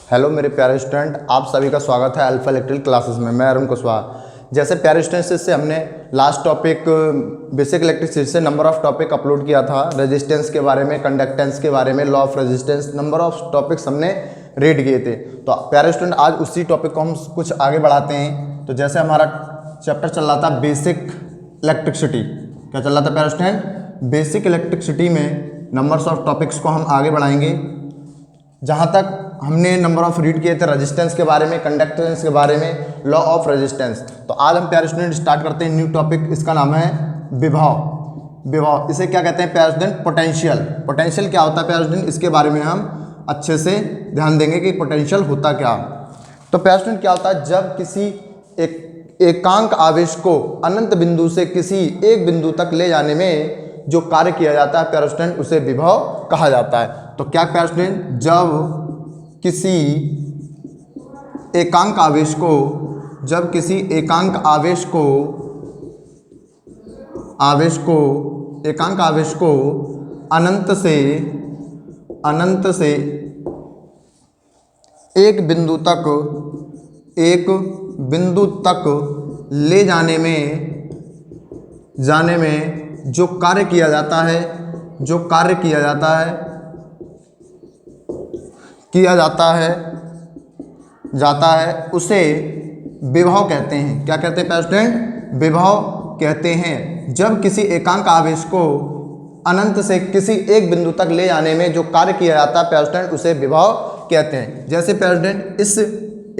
Hello मेरे प्यारे student, आप सभी का स्वागत है अल्फा इलेक्ट्रिकल क्लासेस में। मैं अरुण कुशवाहा। जैसे प्यारे स्टूडेंट्स से हमने लास्ट टॉपिक बेसिक इलेक्ट्रिसिटी से नंबर ऑफ टॉपिक अपलोड किया था, रेजिस्टेंस के बारे में, कंडक्टेंस के बारे में, law of resistance, number of topics हमने रीड किए थे। तो प्यारे स्टूडेंट आज उसी टॉपिक को हम कुछ आगे बढ़ाते हैं। तो जैसे हमारा चैप्टर चल रहा था बेसिक इलेक्ट्रिसिटी, क्या चल रहा था प्यारे स्टूडेंट? बेसिक इलेक्ट्रिसिटी में नंबर्स ऑफ टॉपिक्स को हम आगे बढ़ाएंगे। जहाँ तक हमने नंबर ऑफ रीड किए थे रेजिस्टेंस के बारे में, कंडक्टेंस के बारे में, लॉ ऑफ रेजिस्टेंस। तो आज हम प्यारे स्टूडेंट स्टार्ट करते हैं न्यू टॉपिक। इसका नाम है विभव। विभव इसे क्या कहते हैं प्यारे स्टूडेंट? पोटेंशियल। पोटेंशियल क्या होता है प्यारे स्टूडेंट? इसके बारे में हम अच्छे से ध्यान देंगे कि पोटेंशियल होता क्या। तो प्यारे स्टूडेंट क्या होता है? जब किसी एकांक आवेश को अनंत बिंदु से किसी एक बिंदु तक ले जाने में जो कार्य किया जाता है प्यारे स्टूडेंट, उसे विभव कहा जाता है। तो क्या प्यारे स्टूडेंट? जब किसी एकांक आवेश को एकांक आवेश को अनंत से एक बिंदु तक ले जाने में जो कार्य किया जाता है उसे विभव कहते हैं। क्या कहते हैं प्यारे स्टूडेंट? विभव कहते हैं। जब किसी एकांक आवेश को अनंत से किसी एक बिंदु तक ले जाने में जो कार्य किया जाता है प्यारे स्टूडेंट, उसे विभव कहते हैं। जैसे प्यारे स्टूडेंट इस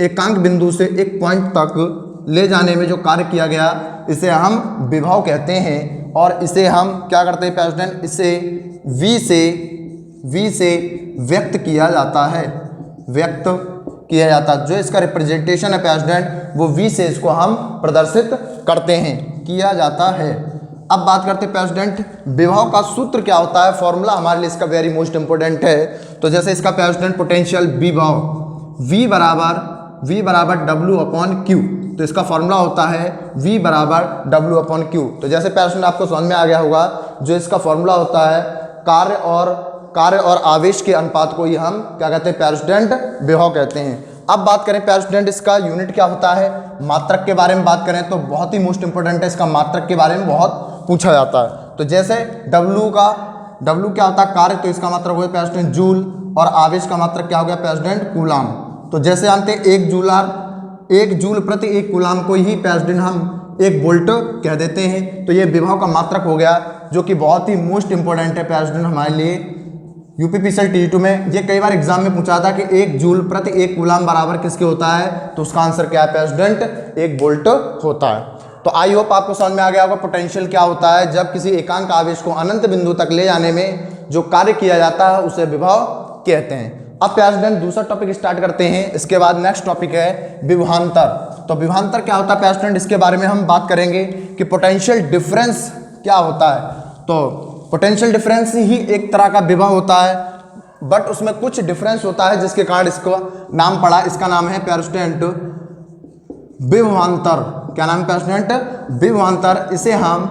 एकांक बिंदु से एक पॉइंट तक ले जाने में जो कार्य किया गया, इसे हम विभव कहते हैं। और इसे हम क्या करते हैं प्यारे स्टूडेंट? इसे V से व्यक्त किया जाता है। जो इसका रिप्रेजेंटेशन है प्यारे स्टूडेंट, वो V से इसको हम प्रदर्शित करते हैं, किया जाता है। अब बात करते हैं प्यारे स्टूडेंट विभव का सूत्र क्या होता है। फॉर्मूला हमारे लिए इसका वेरी मोस्ट इंपॉर्टेंट है। तो जैसे इसका प्यारे स्टूडेंट पोटेंशियल विभव V बराबर W/Q। तो इसका फॉर्मूला होता है V बराबर W/Q। तो जैसे प्यारे स्टूडेंट आपको समझ में आ गया होगा, जो इसका फॉर्मूला होता है कार्य और आवेश के अनुपात को ही हम क्या कहते हैं प्यारे स्टूडेंट? विभव कहते हैं। अब बात करें प्यारे स्टूडेंट इसका यूनिट क्या होता है। मात्रक के बारे में बात करें तो बहुत ही मोस्ट इंपॉर्टेंट है, इसका मात्रक के बारे में बहुत पूछा जाता है। तो जैसे W क्या होता है? कार्य। तो इसका मात्रक हो गया प्यारे स्टूडेंट जूल, और आवेश का मात्रक क्या हो गया प्यारे स्टूडेंट? कूलाम। तो जैसे जानते हैं 1 जूल प्रति 1 कूलाम को ही प्यारे स्टूडेंट हम 1 वोल्ट कह देते हैं। तो ये विभव का मात्रक हो गया, जो कि बहुत ही मोस्ट इंपॉर्टेंट है प्यारे स्टूडेंट हमारे लिए। यूपीपीसीएल T2 में ये कई बार एग्जाम में पूछा था कि 1 जूल प्रति 1 कूलाम बराबर किसके होता है? तो उसका आंसर क्या है प्यारे स्टूडेंट? 1 वोल्ट होता है। तो आई होप आपको समझ में आ गया होगा पोटेंशियल क्या होता है। जब किसी एकांक आवेश को अनंत बिंदु तक ले जाने में जो कार्य किया जाता है, उसे विभव कहते हैं। अब प्यारे स्टूडेंट दूसरा टॉपिक स्टार्ट करते हैं। इसके बाद नेक्स्ट टॉपिक है विभवांतर। तो विभवांतर क्या होता है प्यारे स्टूडेंट? इसके बारे में हम बात करेंगे कि पोटेंशियल डिफरेंस क्या होता है। तो पोटेंशियल डिफरेंस ही एक तरह का विभव होता है, बट उसमें कुछ डिफरेंस होता है जिसके कारण इसको नाम पड़ा। इसका नाम है प्यारे स्टूडेंट विभवांतर। क्या नाम है प्यारे स्टूडेंट? विभवांतर। इसे हम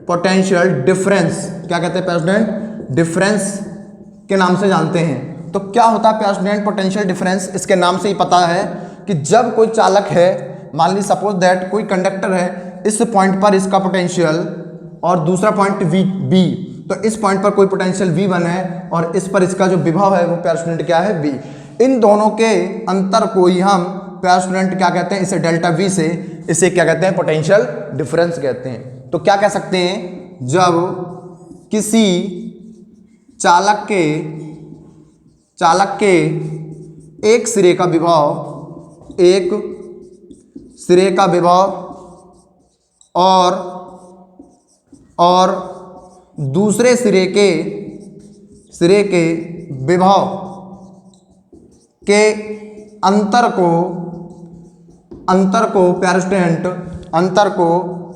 पोटेंशियल डिफरेंस क्या कहते हैं प्यारे स्टूडेंट? डिफरेंस के नाम से जानते हैं। तो क्या होता है प्यारे स्टूडेंट पोटेंशियल डिफरेंस? इसके नाम से ही पता है कि जब कोई चालक है, मान ली सपोज दैट कोई कंडक्टर है, इस पॉइंट पर इसका पोटेंशियल और दूसरा पॉइंट B, तो इस पॉइंट पर कोई पोटेंशियल V1 है और इस पर इसका जो विभव है वो प्यारे स्टूडेंट क्या है? V। इन दोनों के अंतर को ही हम प्यारे स्टूडेंट क्या कहते हैं? इसे डेल्टा V से, इसे क्या कहते हैं? पोटेंशियल डिफरेंस कहते हैं। तो क्या कह सकते हैं? जब किसी चालक के एक सिरे का विभव और दूसरे सिरे के विभव के अंतर प्यारे स्टूडेंट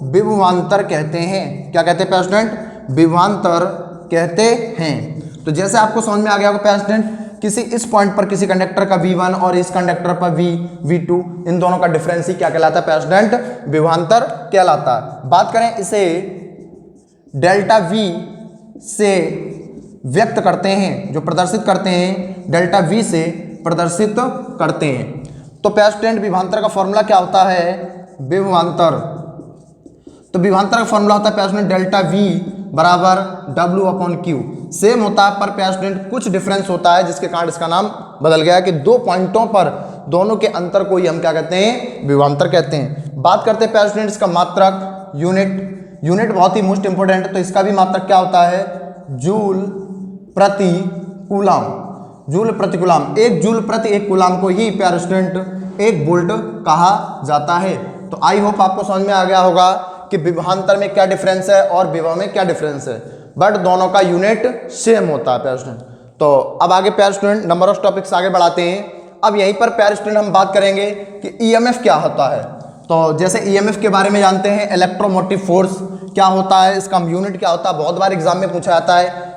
विभवांतर कहते हैं। क्या कहते हैं प्यारे स्टूडेंट? विभवांतर कहते हैं। तो जैसे आपको समझ में आ गया होगा प्यारे स्टूडेंट, किसी इस पॉइंट पर किसी कंडक्टर का V1 और इस कंडक्टर पर V2, इन दोनों का डिफरेंस ही क्या कहलाता है प्यारे स्टूडेंट? विभवांतर कहलाता है। बात करें इसे डेल्टा V से व्यक्त करते हैं, जो प्रदर्शित करते हैं, डेल्टा वी से प्रदर्शित करते हैं। तो प्यारे स्टूडेंट विभवांतर का फॉर्मूला क्या होता है? विभवांतर, तो विभवांतर का फॉर्मूला होता है प्यारे स्टूडेंट डेल्टा वी बराबर डब्ल्यू अपॉन क्यू। सेम होता है पर प्यारे स्टूडेंट कुछ डिफरेंस होता है जिसके कारण इसका नाम बदल गया है कि 2 पॉइंटों पर दोनों के अंतर को ही हम क्या कहते हैं? विभवांतर कहते हैं। बात करते हैं प्यारे स्टूडेंट इसका मात्रक यूनिट बहुत ही मोस्ट इंपोर्टेंट है। तो इसका भी मात्रक क्या होता है? जूल प्रति कूलाम। जूल प्रति कूलाम, 1 जूल प्रति 1 कूलाम को ही प्यारे स्टूडेंट 1 वोल्ट कहा जाता है। तो आई होप आपको समझ में आ गया होगा कि विभवांतर में क्या डिफरेंस है और विभव में क्या डिफरेंस है, बट दोनों का यूनिट सेम होता है प्यारे स्टूडेंट। तो अब आगे प्यारे स्टूडेंट नंबर ऑफ टॉपिक्स आगे बढ़ाते हैं। अब यहीं पर प्यारे स्टूडेंट हम बात करेंगे कि ईएमएफ क्या होता है। तो जैसे ईएमएफ के बारे में जानते हैं, इलेक्ट्रोमोटिव फोर्स क्या होता है, इसका यूनिट क्या होता है, बहुत बार एग्जाम में पूछा जाता है।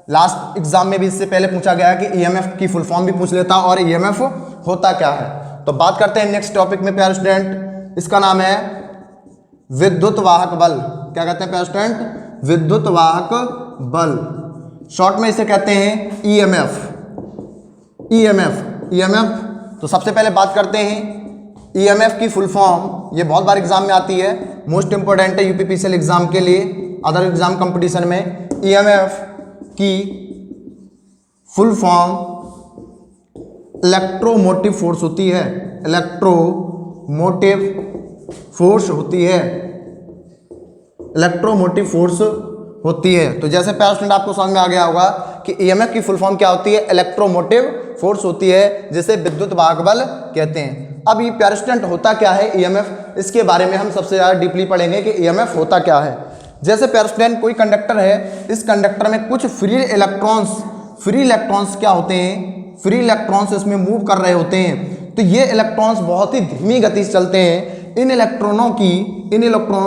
लास्ट एग्जाम में भी इससे पहले पूछा गया है कि ईएमएफ की फुल फॉर्म भी पूछ लेता और ईएमएफ होता क्या है। तो बात करते हैं नेक्स्ट टॉपिक में प्यारे स्टूडेंट, इसका नाम है विद्युत वाहक बल। क्या कहते हैं प्यारे स्टूडेंट? विद्युत वाहक बल, शॉर्ट में इसे कहते हैं ईएमएफ। तो सबसे पहले बात करते हैं ईएमएफ की फुल फॉर्म। ये बहुत बार एग्जाम में आती है, मोस्ट इंपोर्टेंट है यूपीपीसीएल एग्जाम के लिए, अदर एग्जाम कंपटीशन में। ईएमएफ की फुल फॉर्म इलेक्ट्रोमोटिव फोर्स होती है। इलेक्ट्रोमोटिव फोर्स होती है, इलेक्ट्रोमोटिव फोर्स होती है। तो जैसे प्यारे स्टूडेंट आपको समझ में आ गया होगा कि ईएमएफ की फुल फॉर्म क्या होती है? इलेक्ट्रोमोटिव फोर्स होती है, जिसे विद्युत वाहक बल कहते हैं। अब ये प्यारे स्टूडेंट होता क्या है ईएमएफ, इसके बारे में हम सबसे ज़्यादा डीपली पढ़ेंगे कि ईएमएफ होता क्या है। जैसे प्यारे स्टूडेंट कोई कंडक्टर है, इस कंडक्टर में कुछ फ्री इलेक्ट्रॉन्स क्या होते हैं? फ्री इलेक्ट्रॉन्स इसमें मूव कर रहे होते हैं। तो ये इलेक्ट्रॉन्स बहुत ही धीमी गति से चलते हैं। इन इलेक्ट्रॉनों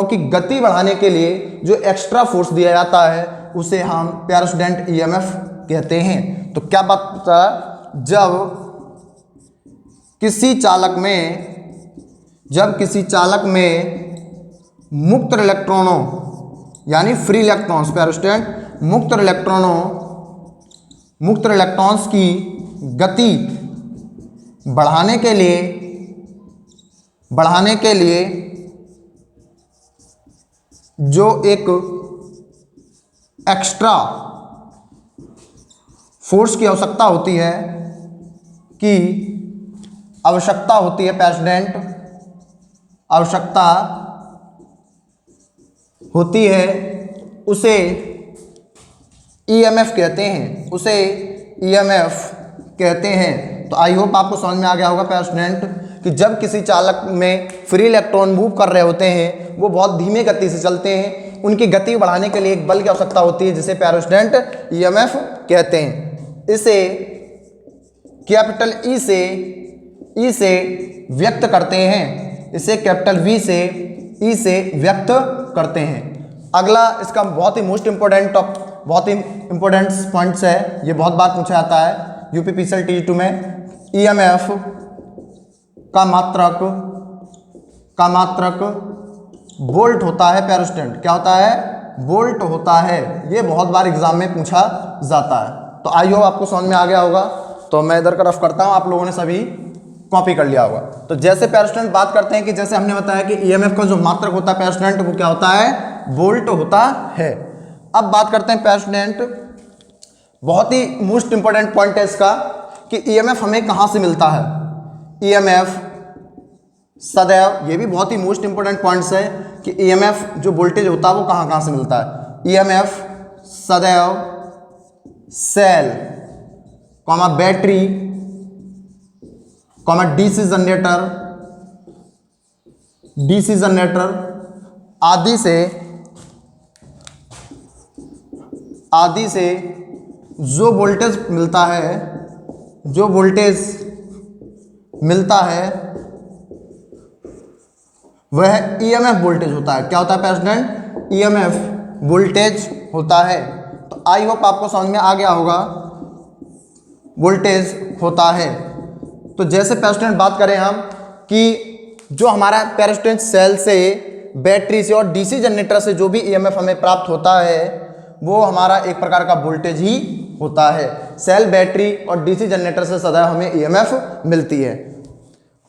की गति बढ़ाने के लिए जो एक्स्ट्रा फोर्स दिया जाता है उसे हम प्यारे स्टूडेंट ईएमएफ कहते हैं। तो क्या बात पता, जब किसी चालक में मुक्त इलेक्ट्रॉनों यानी फ्री इलेक्ट्रॉन्स, प्यारे स्टूडेंट मुक्त इलेक्ट्रॉन्स की गति बढ़ाने के लिए जो एक एक्स्ट्रा फोर्स की आवश्यकता होती है प्यारे स्टूडेंट, आवश्यकता होती है, उसे ईएमएफ कहते हैं। तो आई होप आपको समझ में आ गया होगा प्यारे स्टूडेंट कि जब किसी चालक में फ्री इलेक्ट्रॉन मूव कर रहे होते हैं, वो बहुत धीमे गति से चलते हैं, उनकी गति बढ़ाने के लिए एक बल की आवश्यकता होती है जिसे प्यारे स्टूडेंट ईएमएफ कहते हैं। इसे कैपिटल ई से व्यक्त करते हैं, इसे कैपिटल वी से ई से व्यक्त करते हैं। अगला इसका बहुत ही मोस्ट इंपोर्टेंट पॉइंट्स है, ये बहुत बार पूछा जाता है यूपीपीसीएल टी2 में। ईएमएफ का मात्रक वोल्ट होता है प्यारे स्टूडेंट। क्या होता है? वोल्ट होता है। ये बहुत बार एग्जाम में पूछा जाता है। तो आई होप आपको समझ में आ गया होगा। तो मैं इधर का रफ करता हूँ, आप लोगों ने सभी कॉपी कर लिया होगा। तो जैसे प्यारे स्टूडेंट बात करते हैं कि जैसे हमने बताया कि ईएमएफ का जो मात्रक होता है प्यारे स्टूडेंट, वो क्या होता है? वोल्ट होता है। अब बात करते हैं प्यारे स्टूडेंट, बहुत ही मोस्ट इंपोर्टेंट पॉइंट है इसका कि ईएमएफ हमें कहाँ से मिलता है। ईएमएफ सदैव, ये भी बहुत ही मोस्ट इंपोर्टेंट पॉइंट्स है कि ईएमएफ जो वोल्टेज होता है वो कहाँ से मिलता है। ईएमएफ सदैव सेल, बैटरी, डीसी जनरेटर आदि से जो वोल्टेज मिलता है वह ईएमएफ वोल्टेज होता है। क्या होता है प्यारे स्टूडेंट? ईएमएफ वोल्टेज होता है। तो आई होप आपको समझ में आ गया होगा, वोल्टेज होता है। तो जैसे प्यारे स्टूडेंट बात करें हम कि जो हमारा प्यारे स्टूडेंट सेल से, बैटरी से और डीसी जनरेटर से जो भी ईएमएफ हमें प्राप्त होता है वो हमारा एक प्रकार का वोल्टेज ही होता है। सेल बैटरी और डीसी जनरेटर से सदैव हमें ईएमएफ मिलती है।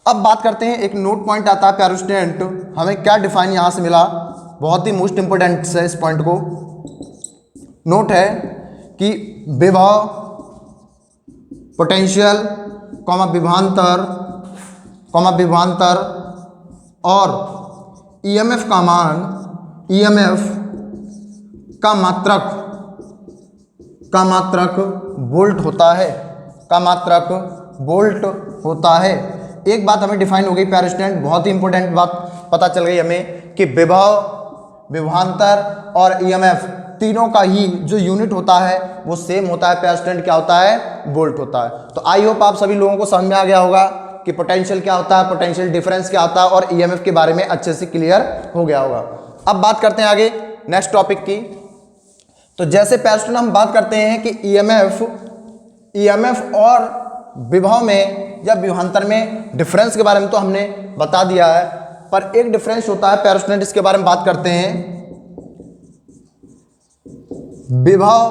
अब बात करते हैं, एक नोट पॉइंट आता है प्यारे स्टूडेंट, हमें क्या डिफाइन यहाँ से मिला, बहुत ही मोस्ट इंपोर्टेंट है इस पॉइंट को। नोट है कि विभव, पोटेंशियल, विभवांतर और ईएमएफ का मान, ईएमएफ का मात्रक वोल्ट होता है, का मात्रक वोल्ट होता है। एक बात हमें डिफाइन हो गई प्यारे स्टूडेंट, बहुत ही इंपॉर्टेंट बात पता चल गई हमें कि विभव, विभवांतर और ईएमएफ तीनों का ही जो यूनिट होता है वो सेम होता है प्यारे स्टूडेंट, क्या होता है, वोल्ट होता है। तो आई होप आप सभी लोगों को समझ में आ गया होगा कि पोटेंशियल क्या होता है, पोटेंशियल डिफरेंस क्या होता है और ईएमएफ के बारे में अच्छे से क्लियर हो गया होगा। अब बात करते हैं आगे नेक्स्ट टॉपिक की। तो जैसे प्यारे स्टूडेंट हम बात करते हैं कि ईएमएफ और विभव में या विभवांतर में डिफरेंस के बारे में तो हमने बता दिया है, पर एक डिफरेंस होता है प्यारे स्टूडेंट, इसके बारे में बात करते हैं। विभव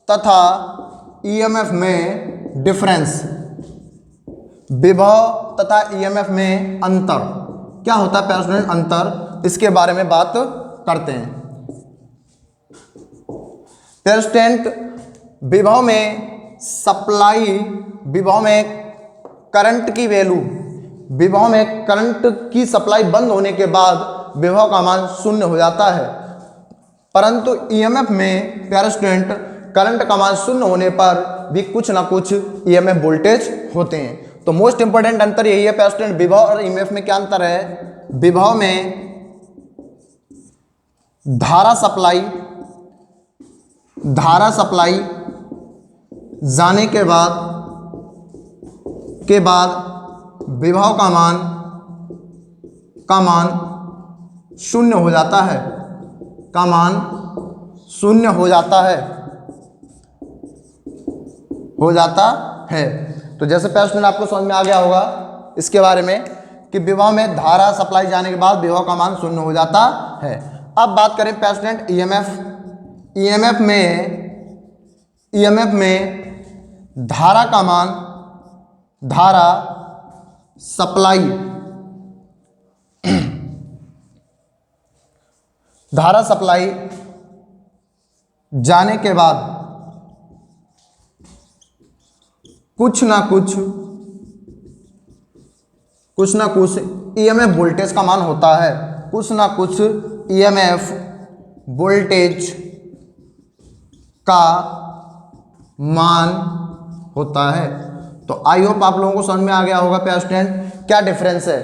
तथा ईएमएफ में डिफरेंस, विभव तथा ईएमएफ में अंतर क्या होता है प्यारे स्टूडेंट, अंतर, इसके बारे में बात करते हैं। प्यारे स्टूडेंट विभव में सप्लाई, विभव में करंट की वैल्यू, विभव में करंट की सप्लाई बंद होने के बाद विभव का मान शून्य हो जाता है, परंतु ईएमएफ में प्यारे स्टूडेंट करंट का मान शून्य होने पर भी कुछ ना कुछ ईएमएफ वोल्टेज होते हैं। तो मोस्ट इंपोर्टेंट अंतर यही है प्यारे स्टूडेंट, विभव और ईएमएफ में क्या अंतर है। विभव में धारा सप्लाई जाने के बाद विभव का मान शून्य हो जाता है, का मान शून्य हो जाता है। तो जैसे प्यारे स्टूडेंट आपको समझ में आ गया होगा इसके बारे में कि विभव में धारा सप्लाई जाने के बाद विभव का मान शून्य हो जाता है। अब बात करें प्यारे स्टूडेंट ईएमएफ में धारा का मान, धारा सप्लाई जाने के बाद कुछ ना कुछ ईएमएफ वोल्टेज का मान होता है, कुछ ना कुछ ईएमएफ वोल्टेज का मान होता है। तो आई होप आप लोगों को समझ में आ गया होगा प्यारे स्टूडेंट क्या डिफरेंस है।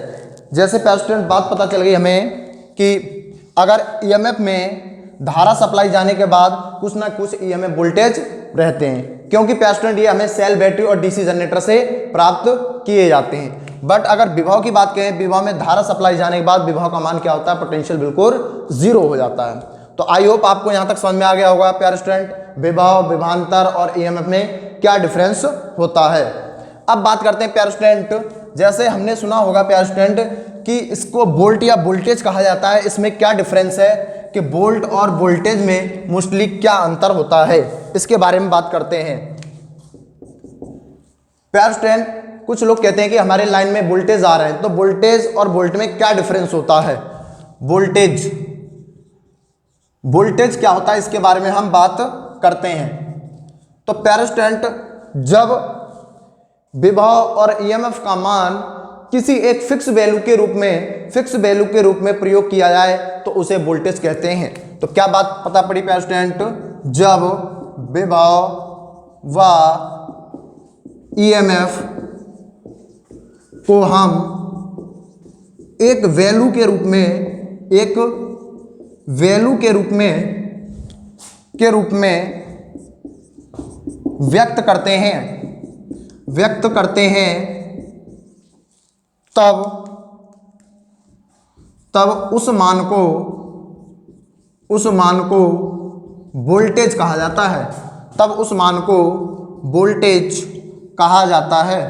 जैसे प्यारे स्टूडेंट बात पता चल गई हमें कि अगर ईएमएफ में धारा सप्लाई जाने के बाद कुछ ना कुछ ईएमएफ वोल्टेज रहते हैं, क्योंकि प्यारे स्टूडेंट ये हमें सेल बैटरी और डीसी जनरेटर से प्राप्त किए जाते हैं। बट अगर विभव की बात करें, विभव में धारा सप्लाई जाने के बाद विभव का मान क्या होता है, पोटेंशियल बिल्कुल जीरो हो जाता है। तो आई होप आपको यहाँ तक समझ में आ गया होगा प्यारे स्टूडेंट विभव, विभवांतर और ईएमएफ में क्या डिफरेंस होता है। अब बात करते हैं प्यारे स्टूडेंट, जैसे हमने सुना होगा प्यारे स्टूडेंट कि इसको वोल्ट या वोल्टेज कहा जाता है, इसमें क्या डिफरेंस है कि वोल्ट और वोल्टेज में मोस्टली क्या अंतर होता है, इसके बारे में बात करते हैं। प्यारे स्टूडेंट कुछ लोग कहते हैं कि हमारे लाइन में वोल्टेज आ रहे हैं, तो वोल्टेज और वोल्ट में क्या डिफरेंस होता है। वोल्टेज क्या होता है इसके बारे में हम बात करते हैं। तो प्यारे स्टूडेंट जब विभव और ईएमएफ का मान किसी एक फिक्स वैल्यू के रूप में प्रयोग किया जाए तो उसे वोल्टेज कहते हैं। तो क्या बात पता पड़ी प्यारे स्टूडेंट, जब विभव व ईएमएफ को हम एक वैल्यू के रूप में व्यक्त करते हैं तब उस मान को वोल्टेज कहा जाता है,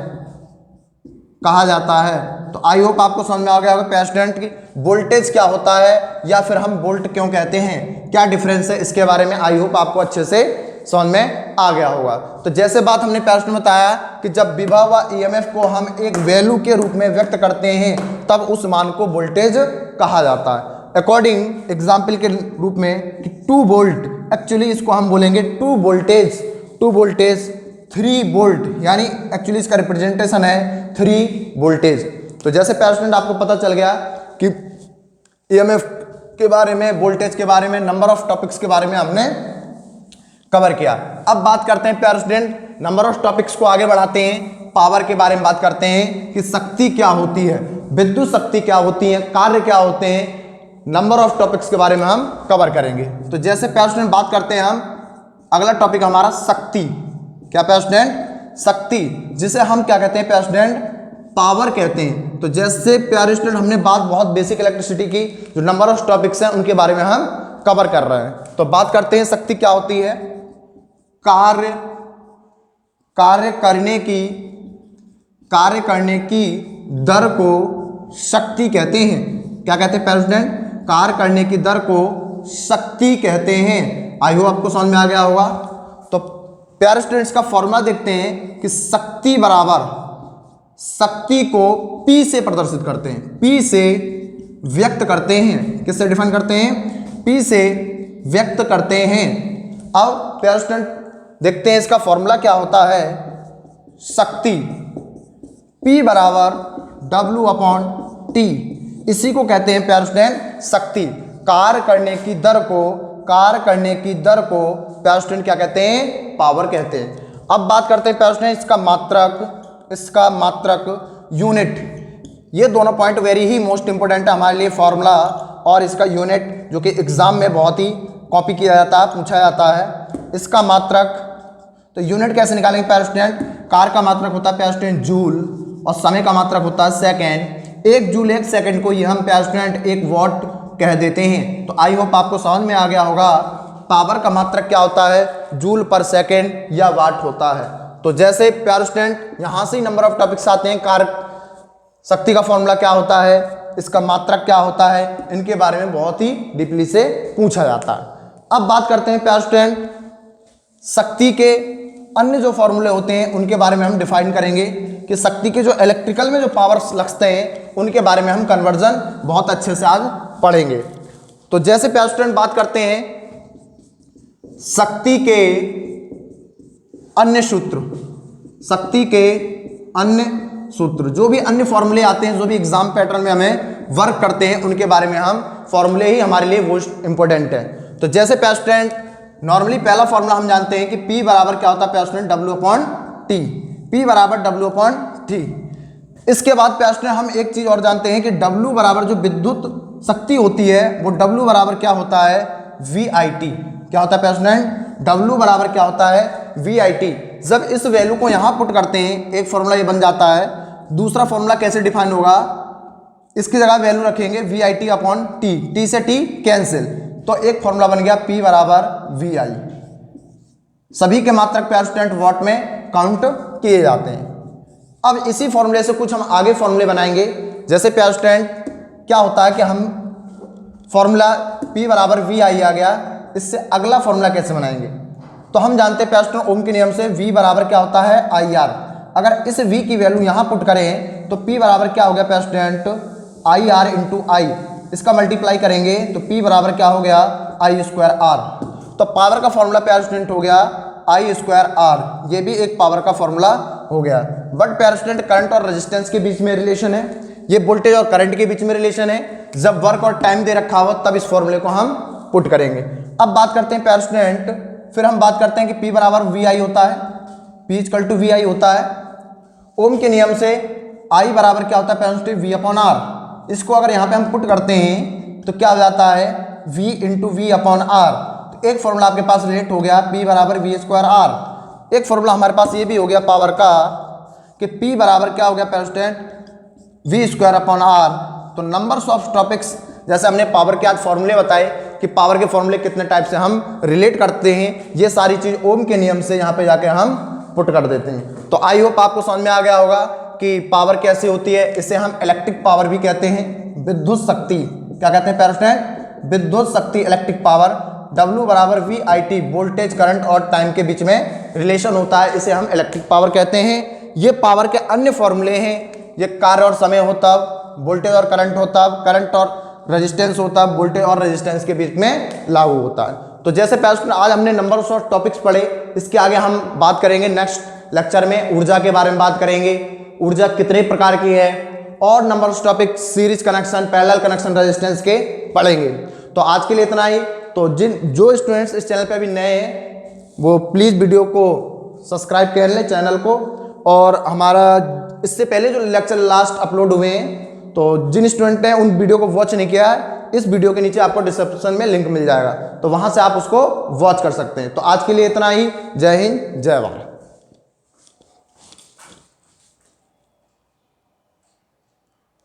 कहा जाता है। तो आई होप आपको समझ में आ गया होगा प्यारे स्टूडेंट की वोल्टेज क्या होता है या फिर हम वोल्ट क्यों कहते हैं, क्या डिफरेंस है, इसके बारे में आई होप आपको अच्छे से समझ में आ गया होगा। तो जैसे बात हमने प्यारे स्टूडेंट बताया कि जब विभव व ईएमएफ को हम एक वैल्यू के रूप में व्यक्त करते हैं तब उस मान को वोल्टेज कहा जाता है। अकॉर्डिंग एग्जाम्पल के रूप में कि 2 वोल्ट, एक्चुअली इसको हम बोलेंगे 2 वोल्टेज 3 वोल्ट, यानी एक्चुअली इसका रिप्रेजेंटेशन है 3 वोल्टेज। तो जैसे प्यारे स्टूडेंट आपको पता चल गया कि ईएमएफ के बारे में, वोल्टेज के बारे में, नंबर ऑफ टॉपिक्स के बारे में हमने कवर किया। अब बात करते हैं प्यारे स्टूडेंट, नंबर ऑफ टॉपिक्स को आगे बढ़ाते हैं, पावर के बारे में बात करते हैं कि शक्ति क्या होती है, विद्युत शक्ति क्या होती है, कार्य क्या होते हैं, नंबर ऑफ टॉपिक्स के बारे में हम कवर करेंगे। तो जैसे प्यारे स्टूडेंट बात करते हैं हम, अगला टॉपिक हमारा शक्ति। क्या प्यारे स्टूडेंट? शक्ति, जिसे हम क्या कहते हैं प्यारे स्टूडेंट? पावर कहते हैं। तो जैसे प्यारे स्टूडेंट हमने बात बहुत बेसिक इलेक्ट्रिसिटी की, जो नंबर ऑफ टॉपिक्स हैं उनके बारे में हम कवर कर रहे हैं। तो बात करते हैं शक्ति क्या होती है। कार्य करने की दर को शक्ति कहते हैं। क्या कहते हैं प्यारे स्टूडेंट? कार्य करने की दर को शक्ति कहते हैं। आई होप आपको समझ में आ गया होगा। तो प्यारे स्टूडेंट्स का फॉर्मूला देखते हैं कि शक्ति बराबर, शक्ति को P से प्रदर्शित करते हैं, P से व्यक्त करते हैं। किससे डिफाइन करते हैं? P से व्यक्त करते हैं। अब प्यारे स्टूडेंट देखते हैं इसका फॉर्मूला क्या होता है। शक्ति P बराबर W/T, इसी को कहते हैं प्यारे स्टूडेंट शक्ति। कार्य करने की दर को प्यारे स्टूडेंट क्या कहते हैं? पावर कहते हैं। अब बात करते हैं प्यारे स्टूडेंट इसका मात्रक यूनिट। ये दोनों पॉइंट वेरी ही मोस्ट इंपोर्टेंट है हमारे लिए, फार्मूला और इसका यूनिट, जो कि एग्जाम में बहुत ही कॉपी किया जाता है, पूछा जाता है। इसका मात्रक, तो यूनिट कैसे निकालेंगे प्यारे स्टूडेंट? कार्य का मात्रक होता है प्यारे स्टूडेंट जूल और समय का मात्रक होता है सेकेंड। 1 जूल 1 सेकेंड को ये हम प्यारे स्टूडेंट 1 वॉट कह देते हैं। तो आई होप आपको समझ में आ गया होगा पावर का मात्रक क्या होता है, जूल पर सेकेंड या वाट होता है। तो जैसे प्यारे स्टूडेंट यहाँ से ही नंबर ऑफ टॉपिक्स आते हैं। कार्य शक्ति का फॉर्मूला क्या होता है, इसका मात्रक क्या होता है, इनके बारे में बहुत ही डीपली से पूछा जाता है। अब बात करते हैं प्यारे स्टूडेंट शक्ति के अन्य जो फॉर्मूले होते हैं उनके बारे में हम डिफाइन करेंगे कि शक्ति के जो इलेक्ट्रिकल में जो पावर्स लगते हैं उनके बारे में हम कन्वर्जन बहुत अच्छे से आज पढ़ेंगे। तो जैसे प्यारे स्टूडेंट बात करते हैं शक्ति के अन्य सूत्र, जो भी अन्य फॉर्मूले आते हैं, जो भी एग्जाम पैटर्न में हमें वर्क करते हैं, उनके बारे में हम फॉर्मूले ही हमारे लिए मोस्ट इंपॉर्टेंट है। तो जैसे प्यारे स्टूडेंट नॉर्मली पहला फॉर्मूला हम जानते हैं कि P बराबर क्या होता है प्यारे स्टूडेंट? W/T। P बराबर W/T। इसके बाद प्यारे स्टूडेंट हम एक चीज और जानते हैं कि W बराबर जो विद्युत शक्ति होती है वो W बराबर क्या होता है? VIT। क्या होता है प्यारे स्टूडेंट? W बराबर क्या होता है? VIT। जब इस वैल्यू को यहाँ पुट करते हैं, एक फॉर्मूला ये बन जाता है। दूसरा फॉर्मूला कैसे डिफाइन होगा? इसकी जगह वैल्यू रखेंगे VIT/T, T से T कैंसिल, तो एक फॉर्मूला बन गया P बराबर VI। सभी के मात्रक प्यारे स्टूडेंट वॉट में काउंट किए जाते हैं। अब इसी फॉर्मूले से कुछ हम आगे फॉर्मूले बनाएंगे। जैसे प्यारे स्टूडेंट क्या होता है कि हम फॉर्मूला P बराबर VI आ गया, इससे अगला फॉर्मूला कैसे बनाएंगे? तो हम जानते हैं प्यारे स्टूडेंट ओम के नियम से V बराबर क्या होता है? IR। अगर इस V की वैल्यू यहाँ पुट करें तो P बराबर क्या हो गया प्यारे स्टूडेंट? IR into I। इसका मल्टीप्लाई करेंगे तो P बराबर क्या हो गया? I²R। तो पावर का फॉर्मूला प्यारे स्टूडेंट हो गया I²R। ये भी एक पावर का फॉर्मूला हो गया। बट प्यारे स्टूडेंट करंट और रेजिस्टेंस के बीच में रिलेशन है, ये वोल्टेज और करंट के बीच में रिलेशन है। जब वर्क और टाइम दे रखा हो तब इस फॉर्मूले को हम पुट करेंगे। अब बात करते हैं प्यारे स्टूडेंट, फिर हम बात करते हैं कि P बराबर VI होता है, P VI होता है। ओम के नियम से I बराबर क्या होता है प्यारे स्टूडेंट? V/R। इसको अगर यहाँ पे हम पुट करते हैं तो क्या हो जाता है? V into V/R। तो एक फॉर्मूला आपके पास रिलेट हो गया P बराबर V²R। एक फॉर्मूला हमारे पास ये भी हो गया पावर का कि P बराबर क्या हो गया प्यारे स्टूडेंट? V²/R। तो नंबर्स ऑफ टॉपिक्स, जैसे हमने पावर के आज फॉर्मूले बताए कि पावर के फॉर्मूले कितने टाइप से हम रिलेट करते हैं, ये सारी चीज ओम के नियम से यहाँ पे जाके हम पुट कर देते हैं। तो आई होप आपको समझ में आ गया होगा कि पावर कैसे होती है। इसे हम इलेक्ट्रिक पावर भी कहते हैं, विद्युत शक्ति। क्या कहते हैं प्यारे स्टूडेंट? विद्युत शक्ति, इलेक्ट्रिक पावर। W बराबर VIT, वोल्टेज करंट और टाइम के बीच में रिलेशन होता है, इसे हम इलेक्ट्रिक पावर कहते हैं। ये पावर के अन्य फॉर्मूले हैं, ये कार्य और समय हो तब, वोल्टेज और करंट हो तब, करंट और रेजिस्टेंस हो तब, वोल्टेज और रेजिस्टेंस के बीच में लागू होता है। तो जैसे पैसे आज हमने नंबर ऑफ टॉपिक्स पढ़े, इसके आगे हम बात करेंगे नेक्स्ट लेक्चर में ऊर्जा के बारे में बात करेंगे, ऊर्जा कितने प्रकार की है, और number of topic series connection, parallel connection, resistance के पढ़ेंगे। तो आज के लिए इतना ही। तो जो स्टूडेंट्स इस चैनल पे अभी नए हैं वो प्लीज़ वीडियो को सब्सक्राइब कर लें चैनल को, और हमारा इससे पहले जो लेक्चर लास्ट अपलोड हुए हैं, तो जिन स्टूडेंट ने उन वीडियो को वॉच नहीं किया है, इस वीडियो के नीचे आपको डिस्क्रिप्शन में लिंक मिल जाएगा, तो वहाँ से आप उसको वॉच कर सकते हैं। तो आज के लिए इतना ही। जय हिंद, जय भारत।